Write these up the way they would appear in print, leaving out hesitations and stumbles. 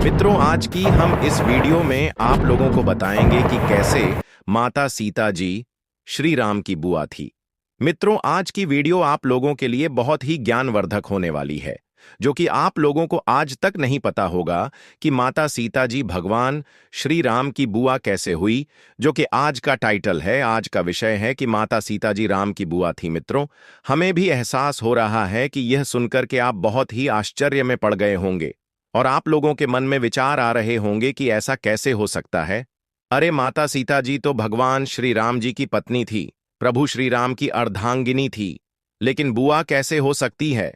मित्रों, आज की हम इस वीडियो में आप लोगों को बताएंगे कि कैसे माता सीता जी श्री राम की बुआ थी। मित्रों, आज की वीडियो आप लोगों के लिए बहुत ही ज्ञानवर्धक होने वाली है, जो कि आप लोगों को आज तक नहीं पता होगा कि माता सीता जी भगवान श्री राम की बुआ कैसे हुई, जो कि आज का टाइटल है, आज का विषय है कि माता सीता जी राम की बुआ थी। मित्रों, हमें भी एहसास हो रहा है कि यह सुनकर के आप बहुत ही आश्चर्य में पड़ गए होंगे और आप लोगों के मन में विचार आ रहे होंगे कि ऐसा कैसे हो सकता है। अरे, माता सीता जी तो भगवान श्री राम जी की पत्नी थी, प्रभु श्री राम की अर्धांगिनी थी, लेकिन बुआ कैसे हो सकती है?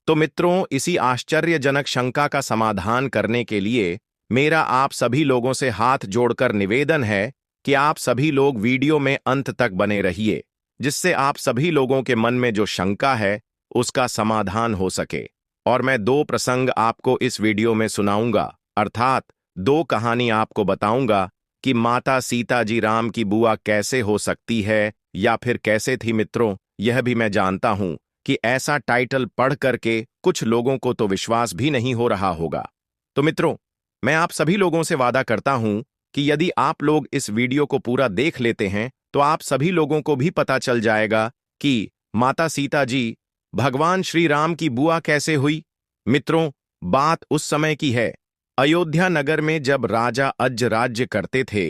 तो मित्रों, इसी आश्चर्यजनक शंका का समाधान करने के लिए मेरा आप सभी लोगों से हाथ जोड़कर निवेदन है कि आप सभी लोग वीडियो में अंत तक बने रहिए, जिससे आप सभी लोगों के मन में जो शंका है उसका समाधान हो सके। और मैं दो प्रसंग आपको इस वीडियो में सुनाऊंगा, अर्थात दो कहानी आपको बताऊंगा कि माता सीता जी राम की बुआ कैसे हो सकती है या फिर कैसे थी। मित्रों, यह भी मैं जानता हूं कि ऐसा टाइटल पढ़ करके कुछ लोगों को तो विश्वास भी नहीं हो रहा होगा। तो मित्रों, मैं आप सभी लोगों से वादा करता हूं कि यदि आप लोग इस वीडियो को पूरा देख लेते हैं तो आप सभी लोगों को भी पता चल जाएगा कि माता सीता जी भगवान श्री राम की बुआ कैसे हुई। मित्रों, बात उस समय की है, अयोध्या नगर में जब राजा अज राज्य करते थे।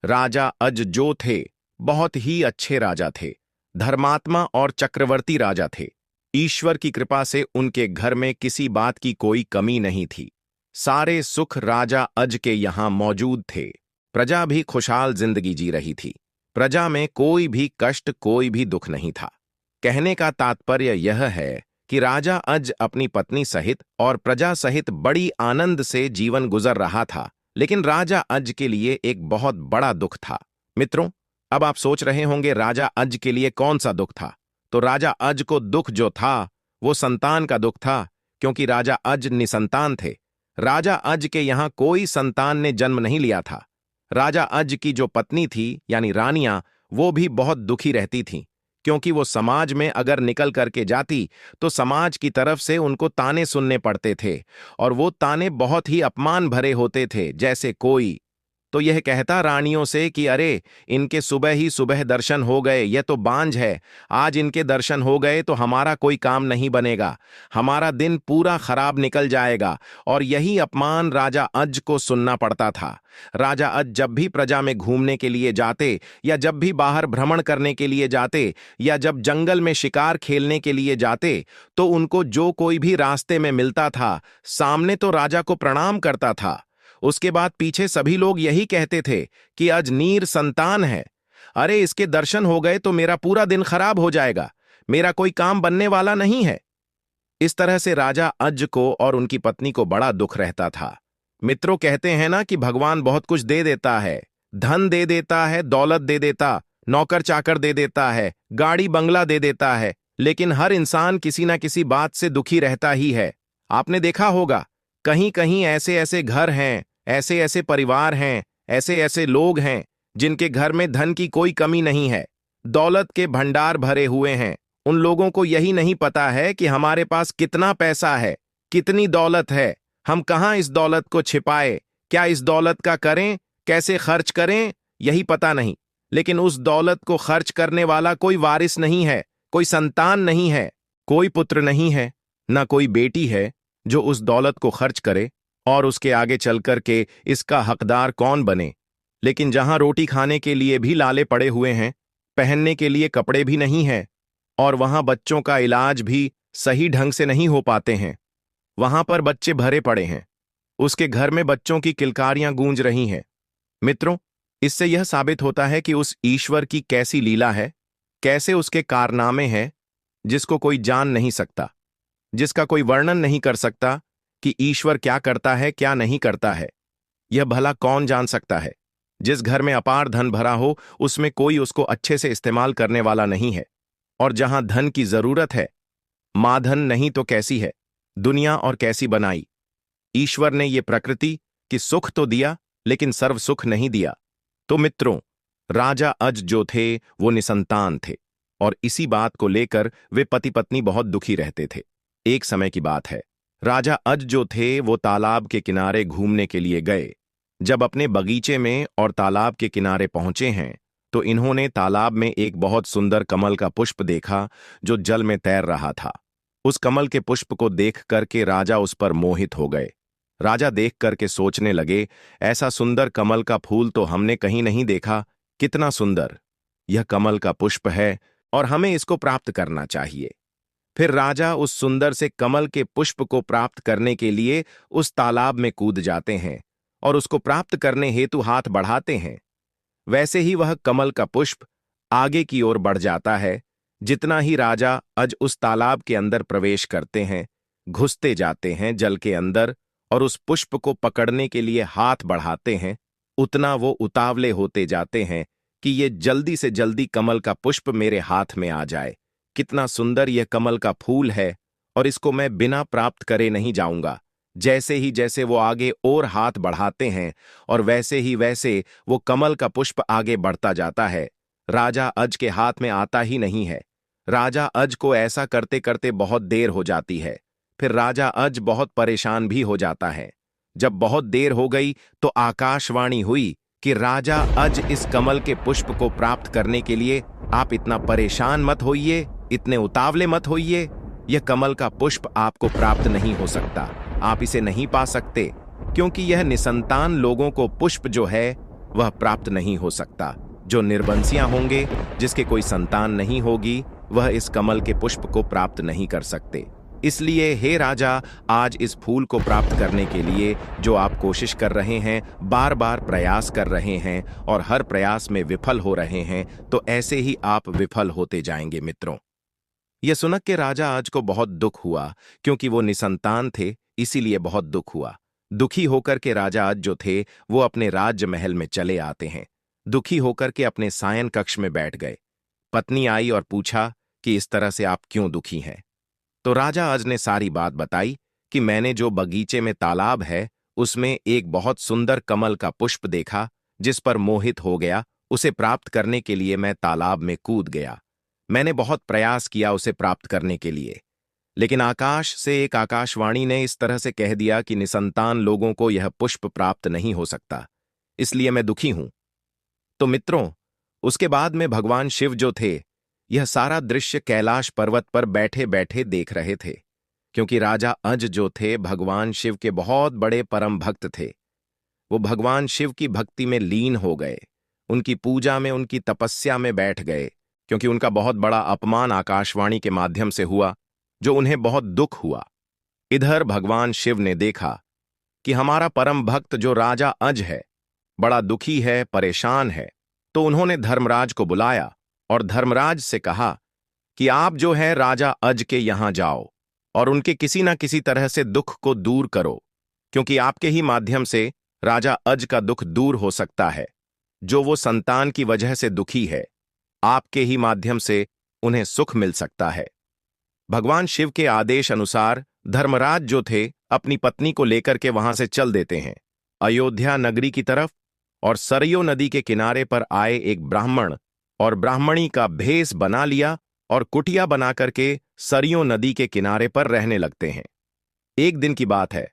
राजा अज जो थे, बहुत ही अच्छे राजा थे, धर्मात्मा और चक्रवर्ती राजा थे। ईश्वर की कृपा से उनके घर में किसी बात की कोई कमी नहीं थी। सारे सुख राजा अज के यहां मौजूद थे। प्रजा भी खुशहाल जिंदगी जी रही थी। प्रजा में कोई भी कष्ट, कोई भी दुख नहीं था। कहने का तात्पर्य यह है कि राजा अज अपनी पत्नी सहित और प्रजा सहित बड़ी आनंद से जीवन गुजर रहा था। लेकिन राजा अज के लिए एक बहुत बड़ा दुख था। मित्रों, अब आप सोच रहे होंगे राजा अज के लिए कौन सा दुख था? तो राजा अज को दुख जो था वो संतान का दुख था, क्योंकि राजा अज निसंतान थे। राजा अज के यहां कोई संतान ने जन्म नहीं लिया था। राजा अज की जो पत्नी थी यानी रानियां, वो भी बहुत दुखी रहती थीं, क्योंकि वो समाज में अगर निकल करके जाती तो समाज की तरफ से उनको ताने सुनने पड़ते थे, और वो ताने बहुत ही अपमान भरे होते थे। जैसे कोई तो यह कहता रानियों से कि अरे, इनके सुबह ही सुबह दर्शन हो गए, यह तो बांझ है, आज इनके दर्शन हो गए तो हमारा कोई काम नहीं बनेगा, हमारा दिन पूरा खराब निकल जाएगा। और यही अपमान राजा अज को सुनना पड़ता था। राजा अज जब भी प्रजा में घूमने के लिए जाते, या जब भी बाहर भ्रमण करने के लिए जाते, या जब जंगल में शिकार खेलने के लिए जाते, तो उनको जो कोई भी रास्ते में मिलता था, सामने तो राजा को प्रणाम करता था। उसके बाद पीछे सभी लोग यही कहते थे कि अज नीर संतान है, अरे इसके दर्शन हो गए तो मेरा पूरा दिन खराब हो जाएगा, मेरा कोई काम बनने वाला नहीं है। इस तरह से राजा अज को और उनकी पत्नी को बड़ा दुख रहता था। मित्रों, कहते हैं ना कि भगवान बहुत कुछ दे देता है, धन दे देता है, दौलत दे देता, नौकर चाकर दे देता है, गाड़ी बंगला दे देता है, लेकिन हर इंसान किसी ना किसी बात से दुखी रहता ही है। आपने देखा होगा, कहीं कहीं ऐसे ऐसे घर हैं, ऐसे ऐसे परिवार हैं, ऐसे ऐसे लोग हैं जिनके घर में धन की कोई कमी नहीं है, दौलत के भंडार भरे हुए हैं। उन लोगों को यही नहीं पता है कि हमारे पास कितना पैसा है, कितनी दौलत है, हम कहां इस दौलत को छिपाए, क्या इस दौलत का करें, कैसे खर्च करें, यही पता नहीं। लेकिन उस दौलत को खर्च करने वाला कोई वारिस नहीं है, कोई संतान नहीं है, कोई पुत्र नहीं है, ना कोई बेटी है जो उस दौलत को खर्च करे और उसके आगे चल कर के इसका हकदार कौन बने। लेकिन जहां रोटी खाने के लिए भी लाले पड़े हुए हैं, पहनने के लिए कपड़े भी नहीं हैं, और वहां बच्चों का इलाज भी सही ढंग से नहीं हो पाते हैं, वहां पर बच्चे भरे पड़े हैं, उसके घर में बच्चों की किलकारियां गूंज रही हैं। मित्रों, इससे यह साबित होता है कि उस ईश्वर की कैसी लीला है, कैसे उसके कारनामे हैं, जिसको कोई जान नहीं सकता, जिसका कोई वर्णन नहीं कर सकता कि ईश्वर क्या करता है, क्या नहीं करता है। यह भला कौन जान सकता है? जिस घर में अपार धन भरा हो, उसमें कोई उसको अच्छे से इस्तेमाल करने वाला नहीं है। और जहां धन की जरूरत है, मां धन नहीं तो कैसी है दुनिया और कैसी बनाई। ईश्वर ने यह प्रकृति की सुख तो दिया, लेकिन सर्व सुख नहीं दिया। तो मित्रों, राजा अज जो थे वो निसंतान थे, और इसी बात को लेकर वे पति पत्नी बहुत दुखी रहते थे। एक समय की बात है, राजा अज जो थे वो तालाब के किनारे घूमने के लिए गए। जब अपने बगीचे में और तालाब के किनारे पहुंचे हैं तो इन्होंने तालाब में एक बहुत सुंदर कमल का पुष्प देखा जो जल में तैर रहा था। उस कमल के पुष्प को देख करके राजा उस पर मोहित हो गए। राजा देख करके सोचने लगे, ऐसा सुंदर कमल का फूल तो हमने कहीं नहीं देखा। कितना सुंदर यह कमल का पुष्प है और हमें इसको प्राप्त करना चाहिए। फिर राजा उस सुंदर से कमल के पुष्प को प्राप्त करने के लिए उस तालाब में कूद जाते हैं और उसको प्राप्त करने हेतु हाथ बढ़ाते हैं। वैसे ही वह कमल का पुष्प आगे की ओर बढ़ जाता है। जितना ही राजा अज उस तालाब के अंदर प्रवेश करते हैं, घुसते जाते हैं जल के अंदर और उस पुष्प को पकड़ने के लिए हाथ बढ़ाते हैं, उतना वो उतावले होते जाते हैं कि ये जल्दी से जल्दी कमल का पुष्प मेरे हाथ में आ जाए। कितना सुंदर यह कमल का फूल है और इसको मैं बिना प्राप्त करे नहीं जाऊंगा। जैसे वो आगे और हाथ बढ़ाते हैं और वैसे ही वैसे वो कमल का पुष्प आगे बढ़ता जाता है। राजा अज के हाथ में आता ही नहीं है। राजा अज को ऐसा करते करते बहुत देर हो जाती है। फिर राजा अज बहुत परेशान भी हो जाता है। जब बहुत देर हो गई तो आकाशवाणी हुई कि राजा अज इस कमल के पुष्प को प्राप्त करने के लिए आप इतना परेशान मत होइए, इतने उतावले मत होइए। यह कमल का पुष्प आपको प्राप्त नहीं हो सकता, आप इसे नहीं पा सकते, क्योंकि यह निसंतान लोगों को पुष्प जो है वह प्राप्त नहीं हो सकता। जो निर्वंशियां होंगे, जिसके कोई संतान नहीं होगी, वह इस कमल के पुष्प को प्राप्त नहीं कर सकते। इसलिए हे राजा, आज इस फूल को प्राप्त करने के लिए जो आप कोशिश कर रहे हैं, बार बार प्रयास कर रहे हैं और हर प्रयास में विफल हो रहे हैं, तो ऐसे ही आप विफल होते जाएंगे मित्रों। यह सुनक के राजा आज को बहुत दुख हुआ, क्योंकि वो निसंतान थे, इसीलिए बहुत दुख हुआ। दुखी होकर के राजा आज जो थे वो अपने राज्य महल में चले आते हैं। दुखी होकर के अपने सायन कक्ष में बैठ गए। पत्नी आई और पूछा कि इस तरह से आप क्यों दुखी हैं। तो राजा अज ने सारी बात बताई कि मैंने जो बगीचे में तालाब है उसमें एक बहुत सुंदर कमल का पुष्प देखा, जिस पर मोहित हो गया। उसे प्राप्त करने के लिए मैं तालाब में कूद गया। मैंने बहुत प्रयास किया उसे प्राप्त करने के लिए, लेकिन आकाश से एक आकाशवाणी ने इस तरह से कह दिया कि निसंतान लोगों को यह पुष्प प्राप्त नहीं हो सकता, इसलिए मैं दुखी हूं। तो मित्रों, उसके बाद में भगवान शिव जो थे यह सारा दृश्य कैलाश पर्वत पर बैठे बैठे देख रहे थे, क्योंकि राजा अज जो थे भगवान शिव के बहुत बड़े परम भक्त थे। वो भगवान शिव की भक्ति में लीन हो गए, उनकी पूजा में, उनकी तपस्या में बैठ गए, क्योंकि उनका बहुत बड़ा अपमान आकाशवाणी के माध्यम से हुआ, जो उन्हें बहुत दुख हुआ। इधर भगवान शिव ने देखा कि हमारा परम भक्त जो राजा अज है बड़ा दुखी है, परेशान है, तो उन्होंने धर्मराज को बुलाया और धर्मराज से कहा कि आप जो है राजा अज के यहां जाओ और उनके किसी ना किसी तरह से दुख को दूर करो, क्योंकि आपके ही माध्यम से राजा अज का दुख दूर हो सकता है। जो वो संतान की वजह से दुखी है, आपके ही माध्यम से उन्हें सुख मिल सकता है। भगवान शिव के आदेश अनुसार धर्मराज जो थे अपनी पत्नी को लेकर के वहां से चल देते हैं अयोध्या नगरी की तरफ, और सरयू नदी के किनारे पर आए एक ब्राह्मण और ब्राह्मणी का भेष बना लिया और कुटिया बना करके सरयू नदी के किनारे पर रहने लगते हैं। एक दिन की बात है,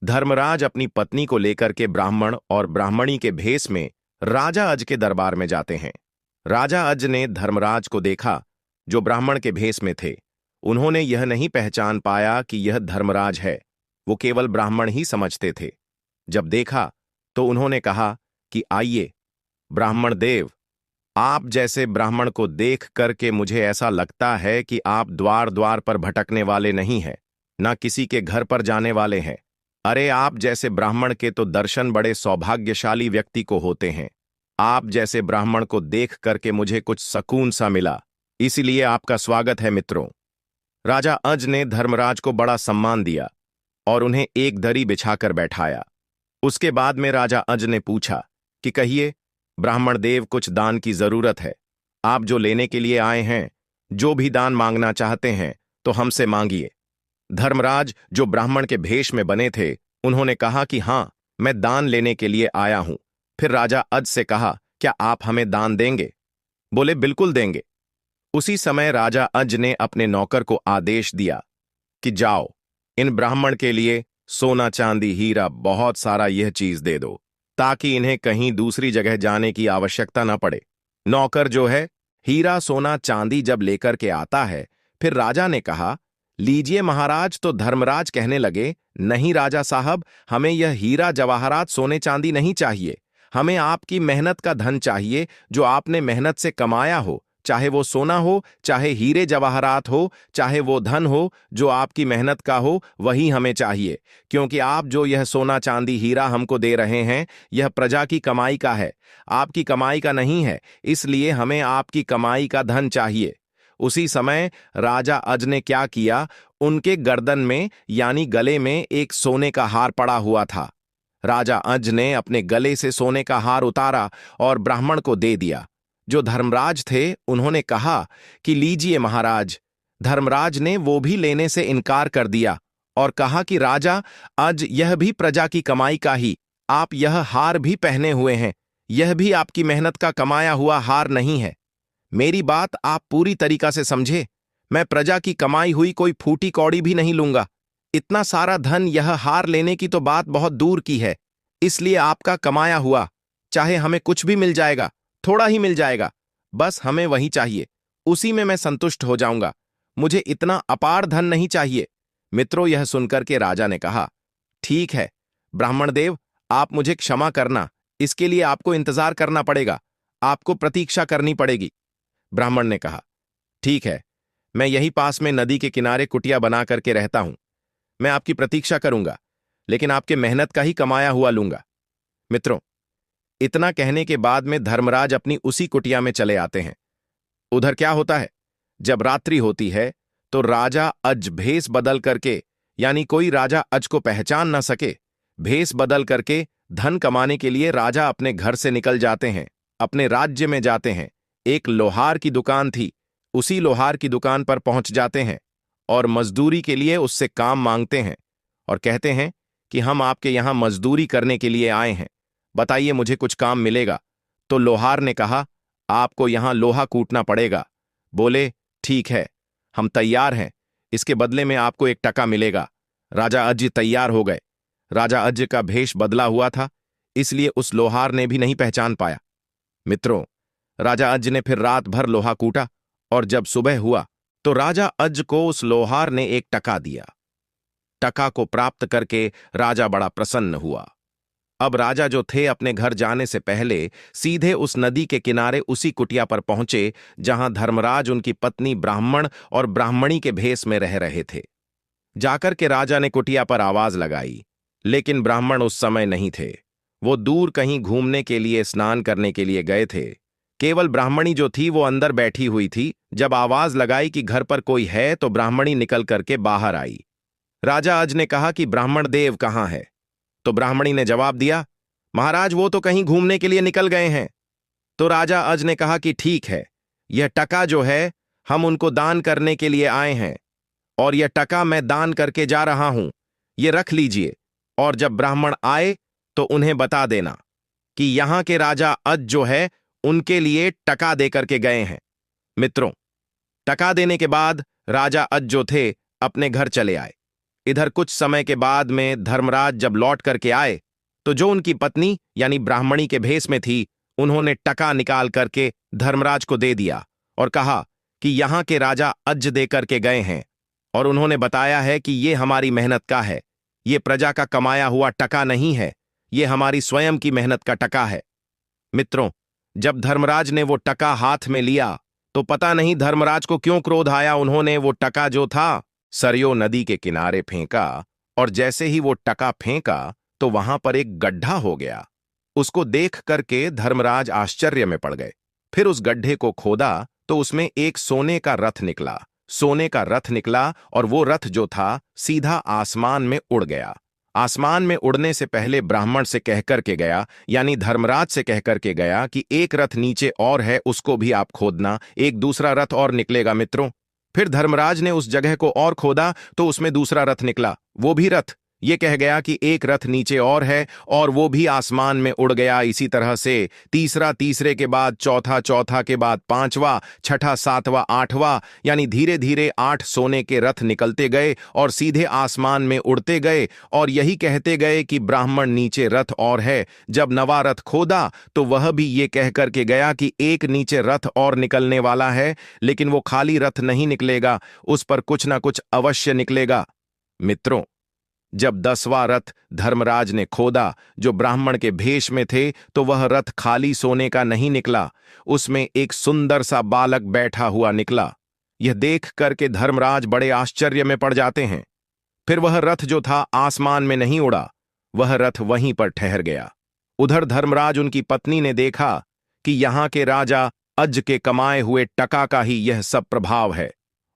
धर्मराज अपनी पत्नी को लेकर के ब्राह्मण और ब्राह्मणी के भेष में राजा अज के दरबार में जाते हैं। राजा अज ने धर्मराज को देखा जो ब्राह्मण के भेष में थे। उन्होंने यह नहीं पहचान पाया कि यह धर्मराज है, वो केवल ब्राह्मण ही समझते थे। जब देखा तो उन्होंने कहा कि आइए ब्राह्मण देव, आप जैसे ब्राह्मण को देख करके मुझे ऐसा लगता है कि आप द्वार द्वार पर भटकने वाले नहीं हैं, ना किसी के घर पर जाने वाले हैं। अरे आप जैसे ब्राह्मण के तो दर्शन बड़े सौभाग्यशाली व्यक्ति को होते हैं। आप जैसे ब्राह्मण को देख करके मुझे कुछ सकून सा मिला, इसीलिए आपका स्वागत है मित्रों। राजा अज ने धर्मराज को बड़ा सम्मान दिया और उन्हें एक दरी बिछाकर बैठाया। उसके बाद में राजा अज ने पूछा कि कहिए ब्राह्मण देव, कुछ दान की जरूरत है। आप जो लेने के लिए आए हैं, जो भी दान मांगना चाहते हैं तो हमसे मांगिए। धर्मराज जो ब्राह्मण के भेष में बने थे, उन्होंने कहा कि हां, मैं दान लेने के लिए आया हूं। फिर राजा अज से कहा, क्या आप हमें दान देंगे? बोले बिल्कुल देंगे। उसी समय राजा अज ने अपने नौकर को आदेश दिया कि जाओ, इन ब्राह्मण के लिए सोना चांदी हीरा बहुत सारा यह चीज दे दो, ताकि इन्हें कहीं दूसरी जगह जाने की आवश्यकता न पड़े। नौकर जो है हीरा सोना चांदी जब लेकर के आता है, फिर राजा ने कहा, लीजिए महाराज। तो धर्मराज कहने लगे, नहीं राजा साहब, हमें यह हीरा जवाहरात सोने चांदी नहीं चाहिए। हमें आपकी मेहनत का धन चाहिए, जो आपने मेहनत से कमाया हो, चाहे वो सोना हो, चाहे हीरे जवाहरात हो, चाहे वो धन हो जो आपकी मेहनत का हो, वही हमें चाहिए। क्योंकि आप जो यह सोना चांदी हीरा हमको दे रहे हैं, यह प्रजा की कमाई का है, आपकी कमाई का नहीं है। इसलिए हमें आपकी कमाई का धन चाहिए। उसी समय राजा अज ने क्या किया, उनके गर्दन में यानी गले में एक सोने का हार पड़ा हुआ था। राजा अज ने अपने गले से सोने का हार उतारा और ब्राह्मण को दे दिया। जो धर्मराज थे उन्होंने कहा कि लीजिए महाराज। धर्मराज ने वो भी लेने से इनकार कर दिया और कहा कि राजा अज, यह भी प्रजा की कमाई का ही, आप यह हार भी पहने हुए हैं, यह भी आपकी मेहनत का कमाया हुआ हार नहीं है। मेरी बात आप पूरी तरीका से समझे। मैं प्रजा की कमाई हुई कोई फूटी कौड़ी भी नहीं लूंगा। इतना सारा धन यह हार लेने की तो बात बहुत दूर की है। इसलिए आपका कमाया हुआ, चाहे हमें कुछ भी मिल जाएगा, थोड़ा ही मिल जाएगा, बस हमें वही चाहिए, उसी में मैं संतुष्ट हो जाऊंगा। मुझे इतना अपार धन नहीं चाहिए। मित्रों, यह सुनकर के राजा ने कहा, ठीक है ब्राह्मण देव, आप मुझे क्षमा करना, इसके लिए आपको इंतजार करना पड़ेगा, आपको प्रतीक्षा करनी पड़ेगी। ब्राह्मण ने कहा, ठीक है, मैं यही पास में नदी के किनारे कुटिया बना करके रहता हूं। मैं आपकी प्रतीक्षा करूंगा, लेकिन आपके मेहनत का ही कमाया हुआ लूंगा। मित्रों, इतना कहने के बाद में धर्मराज अपनी उसी कुटिया में चले आते हैं। उधर क्या होता है, जब रात्रि होती है तो राजा अज भेष बदल करके, यानी कोई राजा अज को पहचान न सके, भेष बदल करके धन कमाने के लिए राजा अपने घर से निकल जाते हैं, अपने राज्य में जाते हैं। एक लोहार की दुकान थी, उसी लोहार की दुकान पर पहुंच जाते हैं और मजदूरी के लिए उससे काम मांगते हैं और कहते हैं कि हम आपके यहां मजदूरी करने के लिए आए हैं, बताइए मुझे कुछ काम मिलेगा। तो लोहार ने कहा, आपको यहां लोहा कूटना पड़ेगा। बोले, ठीक है, हम तैयार हैं, इसके बदले में आपको 1 टका मिलेगा। राजा अज तैयार हो गए। राजा अज का भेष बदला हुआ था, इसलिए उस लोहार ने भी नहीं पहचान पाया। मित्रों, राजा अज ने फिर रात भर लोहा कूटा और जब सुबह हुआ तो राजा अज को उस लोहार ने 1 टका दिया। टका को प्राप्त करके राजा बड़ा प्रसन्न हुआ। अब राजा जो थे अपने घर जाने से पहले सीधे उस नदी के किनारे उसी कुटिया पर पहुंचे जहां धर्मराज उनकी पत्नी ब्राह्मण और ब्राह्मणी के भेष में रह रहे थे। जाकर के राजा ने कुटिया पर आवाज लगाई, लेकिन ब्राह्मण उस समय नहीं थे। वो दूर कहीं घूमने के लिए, स्नान करने के लिए गए थे। केवल ब्राह्मणी जो थी वो अंदर बैठी हुई थी। जब आवाज लगाई कि घर पर कोई है तो ब्राह्मणी निकल करके बाहर आई। राजा अज ने कहा कि ब्राह्मण देव कहाँ है? तो ब्राह्मणी ने जवाब दिया, महाराज वो तो कहीं घूमने के लिए निकल गए हैं। तो राजा अज ने कहा कि ठीक है, यह टका जो है हम उनको दान करने के लिए आए हैं और यह टका मैं दान करके जा रहा हूं, ये रख लीजिए और जब ब्राह्मण आए तो उन्हें बता देना कि यहां के राजा अज जो है उनके लिए टका दे करके गए हैं। मित्रों, टका देने के बाद राजा अज जो थे अपने घर चले आए। इधर कुछ समय के बाद में धर्मराज जब लौट करके आए तो जो उनकी पत्नी यानी ब्राह्मणी के भेष में थी, उन्होंने टका निकाल करके धर्मराज को दे दिया और कहा कि यहां के राजा अज दे करके गए हैं और उन्होंने बताया है कि ये हमारी मेहनत का है, ये प्रजा का कमाया हुआ टका नहीं है, ये हमारी स्वयं की मेहनत का टका है। मित्रों, जब धर्मराज ने वो टका हाथ में लिया तो पता नहीं धर्मराज को क्यों क्रोध आया। उन्होंने वो टका जो था सरयू नदी के किनारे फेंका और जैसे ही वो टका फेंका तो वहां पर एक गड्ढा हो गया। उसको देख करके धर्मराज आश्चर्य में पड़ गए। फिर उस गड्ढे को खोदा तो उसमें एक सोने का रथ निकला। सोने का रथ निकला और वो रथ जो था सीधा आसमान में उड़ गया। आसमान में उड़ने से पहले ब्राह्मण से कहकर के गया, यानी धर्मराज से कहकर के गया कि एक रथ नीचे और है, उसको भी आप खोदना, एक दूसरा रथ और निकलेगा। मित्रों, फिर धर्मराज ने उस जगह को और खोदा तो उसमें दूसरा रथ निकला, वो भी रथ, ये कह गया कि एक रथ नीचे और है और वो भी आसमान में उड़ गया। इसी तरह से तीसरा तीसरे के बाद चौथा, चौथा के बाद पांचवा, छठा, सातवां, आठवां, यानी धीरे धीरे 8 सोने के रथ निकलते गए और सीधे आसमान में उड़ते गए और यही कहते गए कि ब्राह्मण नीचे रथ और है। जब नवा रथ खोदा तो वह भी ये कह करके गया कि एक नीचे रथ और निकलने वाला है, लेकिन वो खाली रथ नहीं निकलेगा, उस पर कुछ ना कुछ अवश्य निकलेगा। मित्रों, जब 10वां रथ धर्मराज ने खोदा जो ब्राह्मण के भेष में थे, तो वह रथ खाली सोने का नहीं निकला, उसमें एक सुंदर सा बालक बैठा हुआ निकला। यह देख करके धर्मराज बड़े आश्चर्य में पड़ जाते हैं। फिर वह रथ जो था आसमान में नहीं उड़ा, वह रथ वहीं पर ठहर गया। उधर धर्मराज उनकी पत्नी ने देखा कि यहां के राजा अज के कमाए हुए टका का ही यह सब प्रभाव है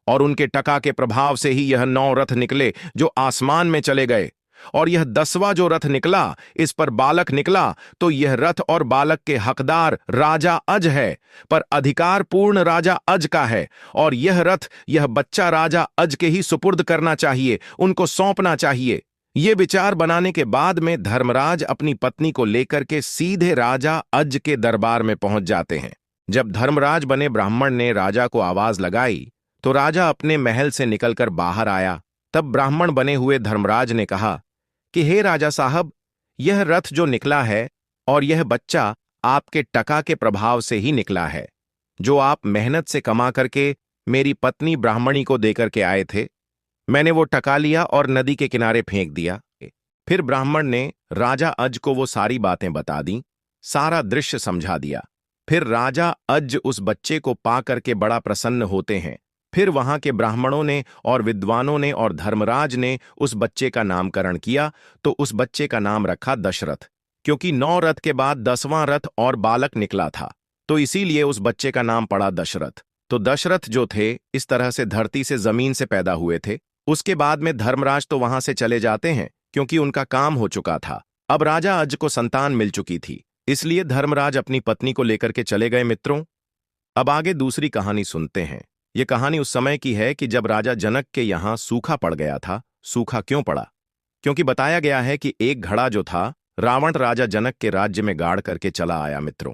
और उनके टका के प्रभाव से ही यह 9 रथ निकले जो आसमान में चले गए। और यह 10वां जो रथ निकला, इस पर बालक निकला, तो यह रथ और बालक के हकदार राजा अज है, पर अधिकार पूर्ण राजा अज का है और यह रथ, यह बच्चा राजा अज के ही सुपुर्द करना चाहिए, उनको सौंपना चाहिए। ये विचार बनाने के बाद में धर्मराज अपनी पत्नी को लेकर के सीधे राजा अज के दरबार में पहुंच जाते हैं। जब धर्मराज बने ब्राह्मण ने राजा को आवाज लगाई तो राजा अपने महल से निकलकर बाहर आया। तब ब्राह्मण बने हुए धर्मराज ने कहा कि हे राजा साहब, यह रथ जो निकला है और यह बच्चा आपके टका के प्रभाव से ही निकला है, जो आप मेहनत से कमा करके मेरी पत्नी ब्राह्मणी को देकर के आए थे। मैंने वो टका लिया और नदी के किनारे फेंक दिया। फिर ब्राह्मण ने राजा अज को वो सारी बातें बता दी, सारा दृश्य समझा दिया। फिर राजा अज उस बच्चे को पा करके बड़ा प्रसन्न होते हैं। फिर वहां के ब्राह्मणों ने और विद्वानों ने और धर्मराज ने उस बच्चे का नामकरण किया, तो उस बच्चे का नाम रखा दशरथ, क्योंकि 9 रथ के बाद 10वां रथ और बालक निकला था, तो इसीलिए उस बच्चे का नाम पड़ा दशरथ। तो दशरथ जो थे इस तरह से धरती से जमीन से पैदा हुए थे। उसके बाद में धर्मराज तो वहां से चले जाते हैं क्योंकि उनका काम हो चुका था। अब राजा अज को संतान मिल चुकी थी, इसलिए धर्मराज अपनी पत्नी को लेकर के चले गए। मित्रों, अब आगे दूसरी कहानी सुनते हैं। यह कहानी उस समय की है कि जब राजा जनक के यहां सूखा पड़ गया था। सूखा क्यों पड़ा? क्योंकि बताया गया है कि एक घड़ा जो था रावण राजा जनक के राज्य में गाड़ करके चला आया। मित्रों,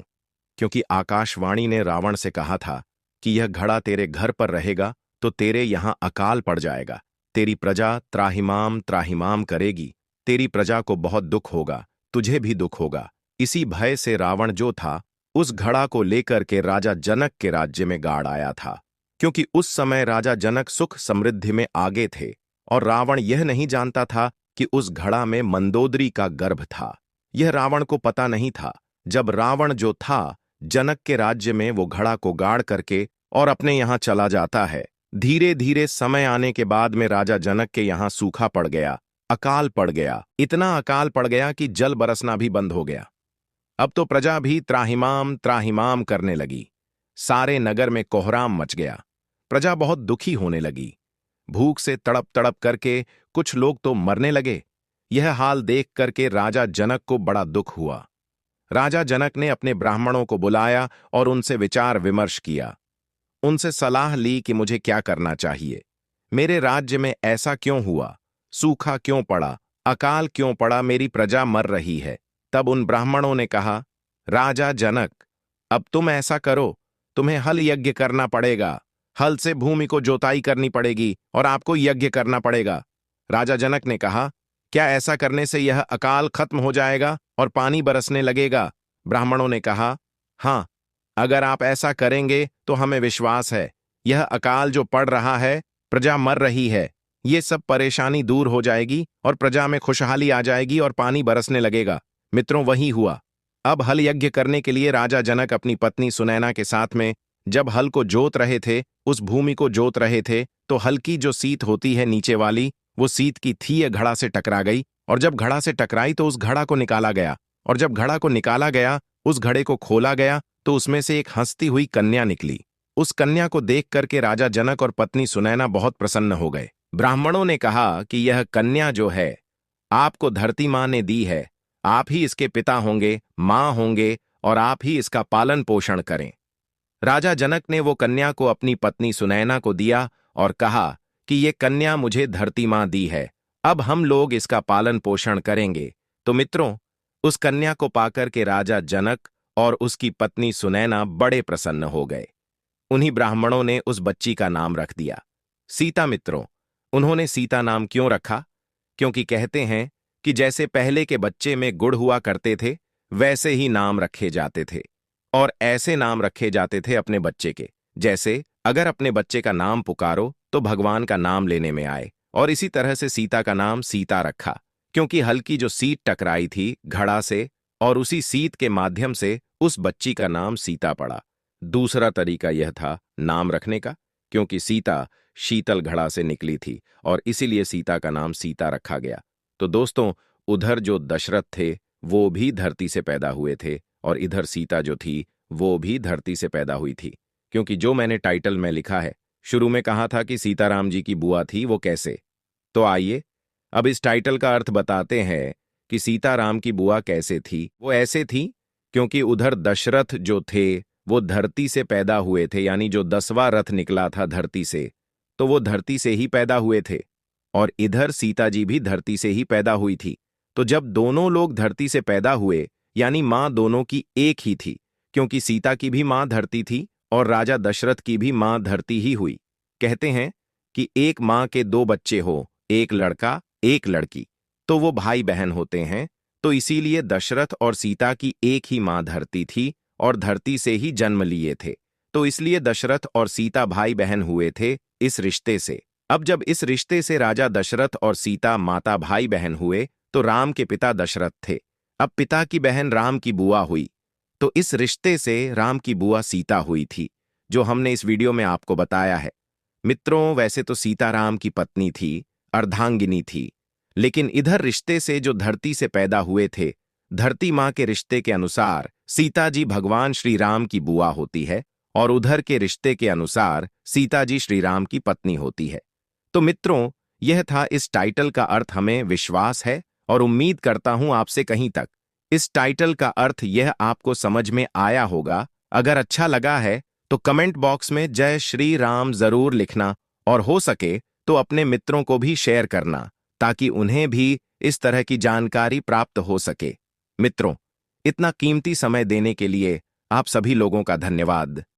क्योंकि आकाशवाणी ने रावण से कहा था कि यह घड़ा तेरे घर पर रहेगा तो तेरे यहां अकाल पड़ जाएगा, तेरी प्रजा त्राहिमाम त्राहिमाम करेगी, तेरी प्रजा को बहुत दुख होगा, तुझे भी दुख होगा। इसी भय से रावण जो था उस घड़ा को लेकर के राजा जनक के राज्य में गाड़ आया था, क्योंकि उस समय राजा जनक सुख समृद्धि में आगे थे और रावण यह नहीं जानता था कि उस घड़ा में मंदोदरी का गर्भ था। यह रावण को पता नहीं था। जब रावण जो था जनक के राज्य में वो घड़ा को गाड़ करके और अपने यहां चला जाता है, धीरे धीरे समय आने के बाद में राजा जनक के यहां सूखा पड़ गया, अकाल पड़ गया। इतना अकाल पड़ गया कि जल बरसना भी बंद हो गया। अब तो प्रजा भी त्राहिमाम त्राहिमाम करने लगी। सारे नगर में कोहराम मच गया। प्रजा बहुत दुखी होने लगी। भूख से तड़प तड़प करके कुछ लोग तो मरने लगे। यह हाल देख करके राजा जनक को बड़ा दुख हुआ। राजा जनक ने अपने ब्राह्मणों को बुलाया और उनसे विचार विमर्श किया। उनसे सलाह ली कि मुझे क्या करना चाहिए, मेरे राज्य में ऐसा क्यों हुआ, सूखा क्यों पड़ा, अकाल क्यों पड़ा, मेरी प्रजा मर रही है। तब उन ब्राह्मणों ने कहा, राजा जनक, अब तुम ऐसा करो, तुम्हें हल यज्ञ करना पड़ेगा। हल से भूमि को जोताई करनी पड़ेगी और आपको यज्ञ करना पड़ेगा। राजा जनक ने कहा, क्या ऐसा करने से यह अकाल खत्म हो जाएगा और पानी बरसने लगेगा? ब्राह्मणों ने कहा, हां, अगर आप ऐसा करेंगे तो हमें विश्वास है। यह अकाल जो पड़ रहा है, प्रजा मर रही है, ये सब परेशानी दूर हो जाएगी और प्रजा में खुशहाली आ जाएगी और पानी बरसने लगेगा। मित्रों, वही हुआ। अब हल यज्ञ करने के लिए राजा जनक अपनी पत्नी सुनैना के साथ में जब हल को जोत रहे थे, उस भूमि को जोत रहे थे, तो हल की जो सीत होती है नीचे वाली, वो सीत की थी यह घड़ा से टकरा गई और जब घड़ा से टकराई तो उस घड़ा को निकाला गया और जब घड़ा को निकाला गया, उस घड़े को खोला गया तो उसमें से एक हंसती हुई कन्या निकली। उस कन्या को देख करके राजा जनक और पत्नी सुनैना बहुत प्रसन्न हो गए। ब्राह्मणों ने कहा कि यह कन्या जो है आपको धरती माँ ने दी है, आप ही इसके पिता होंगे, माँ होंगे और आप ही इसका पालन पोषण करें। राजा जनक ने वो कन्या को अपनी पत्नी सुनैना को दिया और कहा कि ये कन्या मुझे धरती माँ दी है, अब हम लोग इसका पालन पोषण करेंगे। तो मित्रों, उस कन्या को पाकर के राजा जनक और उसकी पत्नी सुनैना बड़े प्रसन्न हो गए। उन्हीं ब्राह्मणों ने उस बच्ची का नाम रख दिया सीता। मित्रों, उन्होंने सीता नाम क्यों रखा? क्योंकि कहते हैं कि जैसे पहले के बच्चे में गुण हुआ करते थे, वैसे ही नाम रखे जाते थे। और ऐसे नाम रखे जाते थे अपने बच्चे के, जैसे अगर अपने बच्चे का नाम पुकारो तो भगवान का नाम लेने में आए। और इसी तरह से सीता का नाम सीता रखा, क्योंकि हल्की जो सीट टकराई थी घड़ा से, और उसी सीट के माध्यम से उस बच्ची का नाम सीता पड़ा। दूसरा तरीका यह था नाम रखने का, क्योंकि सीता शीतल घड़ा से निकली थी और इसीलिए सीता का नाम सीता रखा गया। तो दोस्तों, उधर जो दशरथ थे वो भी धरती से पैदा हुए थे, और इधर सीता जो थी वो भी धरती से पैदा हुई थी। क्योंकि जो मैंने टाइटल में लिखा है, शुरू में कहा था कि सीताराम जी की बुआ थी, वो कैसे? तो आइए अब इस टाइटल का अर्थ बताते हैं कि सीताराम की बुआ कैसे थी। वो ऐसे थी क्योंकि उधर दशरथ जो थे वो धरती से पैदा हुए थे, यानी जो 10वां रथ निकला था धरती से, तो वो धरती से ही पैदा हुए थे। और इधर सीता जी भी धरती से ही पैदा हुई थी। तो जब दोनों लोग धरती से पैदा हुए, यानी मां दोनों की एक ही थी, क्योंकि सीता की भी मां धरती थी और राजा दशरथ की भी मां धरती ही हुई। कहते हैं कि एक मां के दो बच्चे हो, एक लड़का एक लड़की, तो वो भाई बहन होते हैं। तो इसीलिए दशरथ और सीता की एक ही मां धरती थी और धरती से ही जन्म लिए थे। तो इसलिए दशरथ और सीता भाई बहन हुए थे इस रिश्ते से। अब जब इस रिश्ते से राजा दशरथ और सीता माता भाई बहन हुए, तो राम के पिता दशरथ थे। अब पिता की बहन राम की बुआ हुई, तो इस रिश्ते से राम की बुआ सीता हुई थी, जो हमने इस वीडियो में आपको बताया है। मित्रों, वैसे तो सीता राम की पत्नी थी, अर्धांगिनी थी, लेकिन इधर रिश्ते से जो धरती से पैदा हुए थे, धरती मां के रिश्ते के अनुसार सीता जी भगवान श्री राम की बुआ होती है, और उधर के रिश्ते के अनुसार सीता जी श्री राम की पत्नी होती है। तो मित्रों, यह था इस टाइटल का अर्थ। हमें विश्वास है और उम्मीद करता हूं आपसे कहीं तक इस टाइटल का अर्थ यह आपको समझ में आया होगा। अगर अच्छा लगा है तो कमेंट बॉक्स में जय श्री राम जरूर लिखना, और हो सके तो अपने मित्रों को भी शेयर करना, ताकि उन्हें भी इस तरह की जानकारी प्राप्त हो सके। मित्रों, इतना कीमती समय देने के लिए आप सभी लोगों का धन्यवाद।